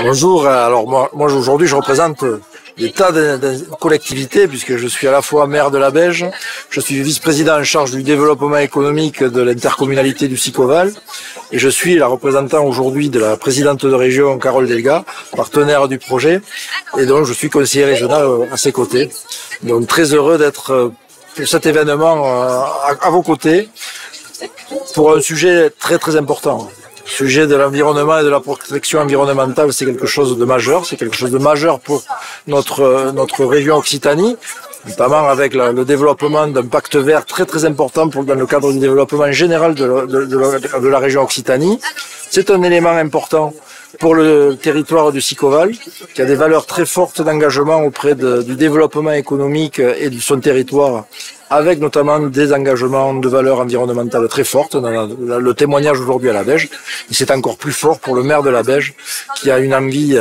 Bonjour, alors moi aujourd'hui je représente des tas de collectivités puisque je suis à la fois maire de la Beige, je suis vice-président en charge du développement économique de l'intercommunalité du Sicoval et je suis la représentante aujourd'hui de la présidente de région Carole Delga, partenaire du projet, et donc je suis conseiller régional à ses côtés. Donc très heureux d'être pour cet événement à vos côtés pour un sujet très important. Le sujet de l'environnement et de la protection environnementale, c'est quelque chose de majeur. C'est quelque chose de majeur pour notre région Occitanie, notamment avec le développement d'un pacte vert très important dans le cadre du développement général de la région Occitanie. C'est un élément important pour le territoire du Sicoval, qui a des valeurs très fortes d'engagement auprès du développement économique et de son territoire, avec notamment des engagements de valeurs environnementales très fortes, dans le témoignage aujourd'hui à la Beige. Et c'est encore plus fort pour le maire de la Beige, qui a une envie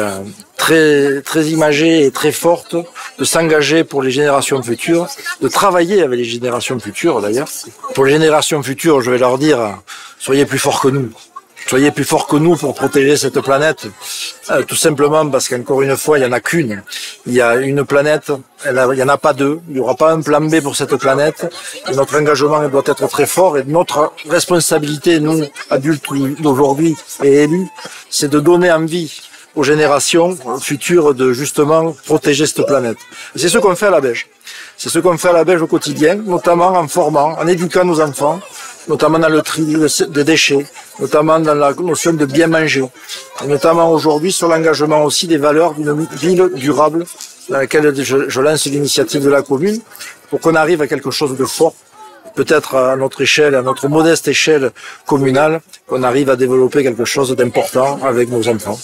très imagée et très forte de s'engager pour les générations futures, de travailler avec les générations futures d'ailleurs. Pour les générations futures, je vais leur dire, soyez plus forts que nous. Soyez plus forts que nous pour protéger cette planète, tout simplement parce qu'encore une fois, il n'y en a qu'une. Il y a une planète, il n'y en a pas deux, il n'y aura pas un plan B pour cette planète. Et notre engagement doit être très fort et notre responsabilité, nous, adultes d'aujourd'hui et élus, c'est de donner envie aux générations futures de justement protéger cette planète. C'est ce qu'on fait à la Beige. C'est ce qu'on fait à la Beige au quotidien, notamment en formant, en éduquant nos enfants, notamment dans le tri des déchets, notamment dans la notion de bien manger, et notamment aujourd'hui sur l'engagement aussi des valeurs d'une ville durable dans laquelle je lance l'initiative de la commune pour qu'on arrive à quelque chose de fort, peut-être à notre échelle, à notre modeste échelle communale, qu'on arrive à développer quelque chose d'important avec nos enfants.